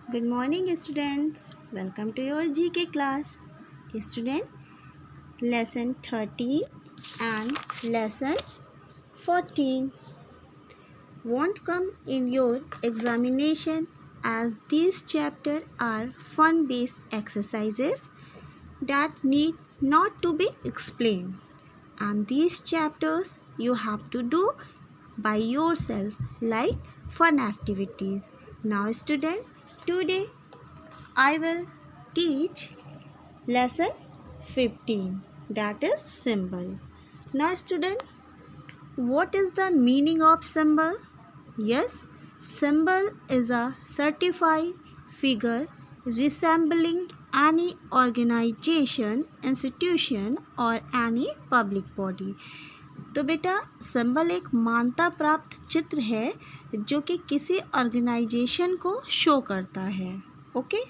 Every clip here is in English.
Good morning, students. Welcome to your GK class. Student, lesson 13 and lesson 14 won't come in your examination as these chapters are fun-based exercises that need not to be explained. And these chapters you have to do by yourself like fun activities. Now, student, today I will teach lesson 15, that is symbol. Now student, what is the meaning of symbol? Yes, symbol is a certified figure resembling any organization, institution or any public body. तो बेटा symbol एक मान्यता प्राप्त चित्र है जो कि किसी ऑर्गेनाइजेशन को शो करता है. Okay.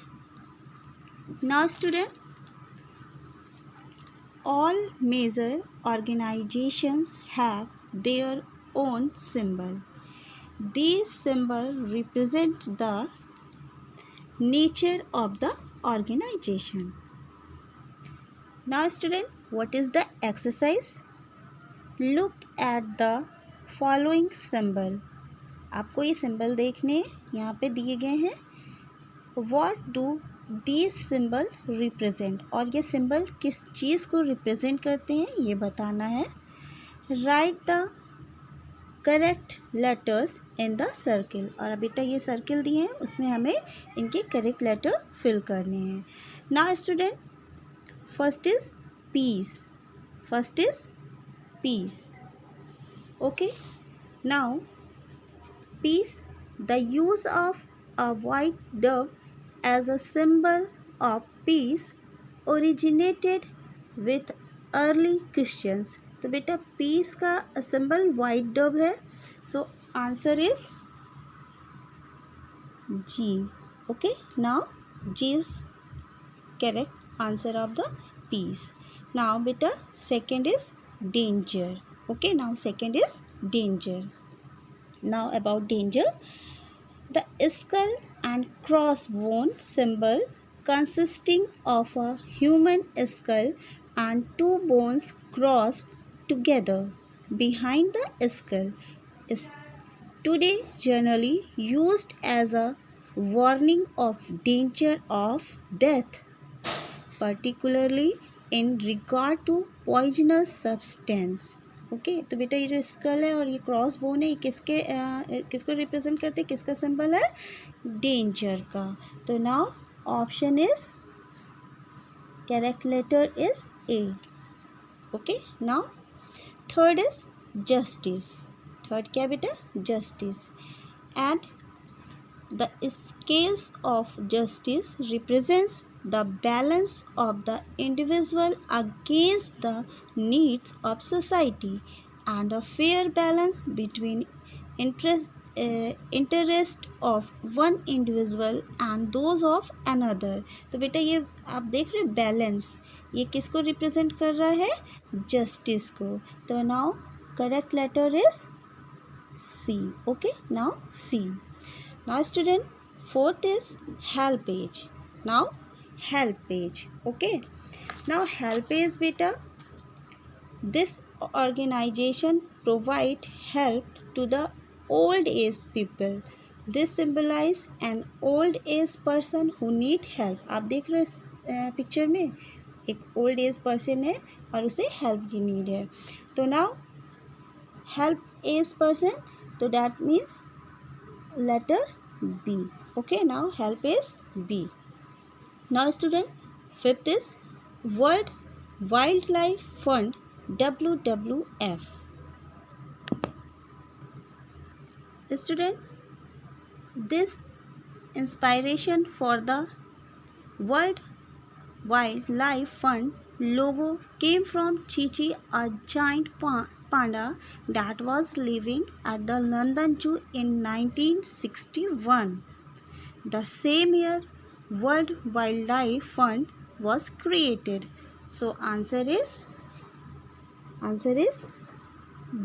Now student, all major organizations have their own symbol. These symbols represent the nature of the organization. Now student, what is the exercise? Look at the following symbol. आपको ये symbol देखने यहाँ पे दिए गए हैं. What do these symbol represent? और ये सिंबल किस चीज़ को रिप्रेजेंट करते हैं ये बताना है. Right the correct letters in the circle. और बेटा ये सर्किल दिए हैं उसमें हमें इनके करेक्ट लेटर फिल करने हैं. Now student, first is peace. First is peace. Okay. Now peace, the use of a white dove as a symbol of peace originated with early Christians. तो बेटा पीस का सिंबल वाइट डव है. So answer is G. Okay. Now G is correct answer of the peace. Now बेटा second is danger. Okay. Now second is danger. Now about danger, the skull and crossbone symbol consisting of a human skull and two bones crossed together behind the skull is today generally used as a warning of danger of death, particularly in regard to poisonous substance. Okay. तो बेटा ये जो school है और ये cross bone है ये किसको रिप्रेजेंट करते हैं, किसका सिंबल है, डेंजर का. तो now option is correct letter is A. Okay. Now third is justice. Third क्या बेटा, justice. And the scales of justice represents the balance of the individual against the needs of society and a fair balance between interest of one individual and those of another. तो बेटा ये आप देख रहे हैं balance, ये किसको represent कर रहा है, जस्टिस को. तो now correct letter is C. Okay. Now C. Now student, fourth is help age. Now help page. Okay. Now help page beta, this organization provide help to the old age people. This symbolize an old age person who need help. आप देख रहे हो इस picture में एक old age person है और उसे हेल्प की नीड है. तो नाउ हेल्प एज पर्सन, तो that means letter B. Okay. Now help is B. Now student, fifth is World Wildlife Fund, WWF. Student, this inspiration for the World Wildlife Fund logo came from Chichi, a giant panda that was living at the London Zoo in 1961. The same year World Wildlife Fund was created. So answer is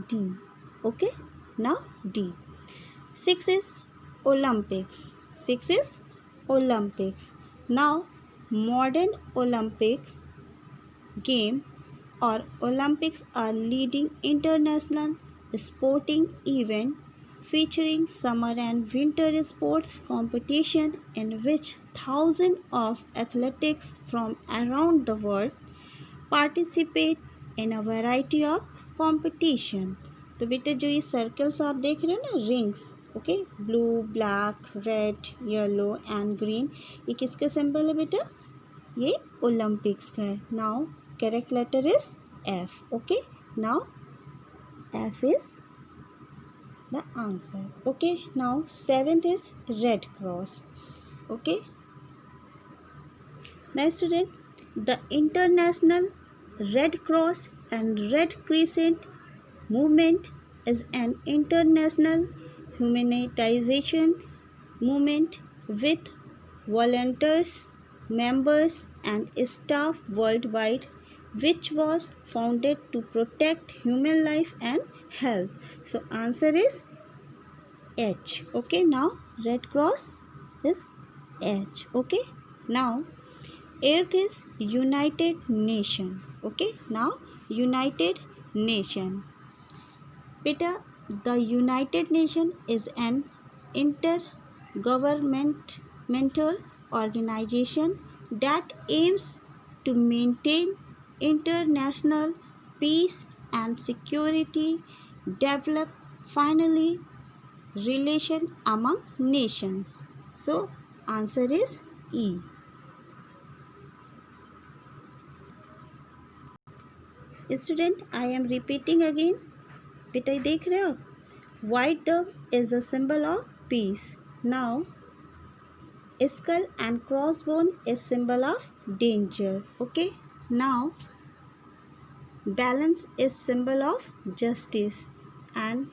D. Okay. Now D. 6 is Olympics. 6 is Olympics. Now modern Olympics game or Olympics are leading international sporting event featuring summer and winter sports competition in which thousands of athletes from around the world participate in a variety of competition. तो बेटा जो ये circles आप देख रहे हो ना, rings, okay, blue, black, red, yellow and green, ये किसका सिंबल है बेटा? ये ओलंपिक्स का है. Now correct letter is F. Okay, now F is the answer. Okay, now seventh is Red Cross. Okay, now student, the International Red Cross and Red Crescent movement is an international humanitarian movement with volunteers, members and staff worldwide, which was founded to protect human life and health. So answer is H. Okay, now Red Cross is H. Okay, now eighth is United Nation. Okay, now United Nation. Beta, the United Nation is an intergovernmental organization that aims to maintain international peace and security, develop finally relation among nations. So answer is E. Student, I am repeating again. बेटा देख रहे हो, white dove is a symbol of peace. Now skull and crossbone is symbol of danger. Okay, now balance is symbol of justice, and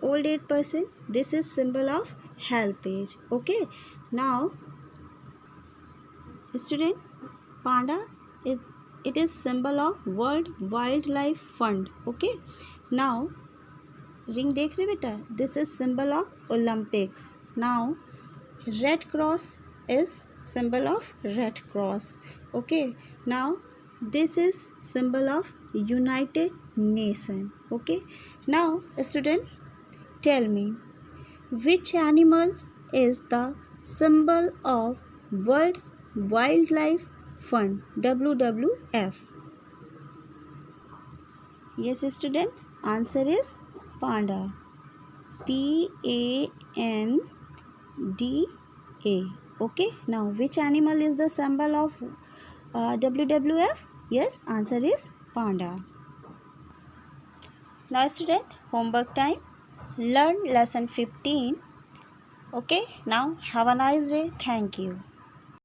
old age person, this is symbol of helpage. Okay, now student, panda is, it is symbol of World Wildlife Fund. Okay, now ring देख रहे बेटा, this is symbol of Olympics. Now Red Cross is symbol of Red Cross. Okay, now this is symbol of United Nation. Okay, now student, tell me which animal is the symbol of World Wildlife Fund, WWF? Yes student, answer is panda, PANDA. Okay, now which animal is the symbol of WWF? Yes, answer is panda. Now student, homework time. Learn lesson 15. Okay, now have a nice day. Thank you.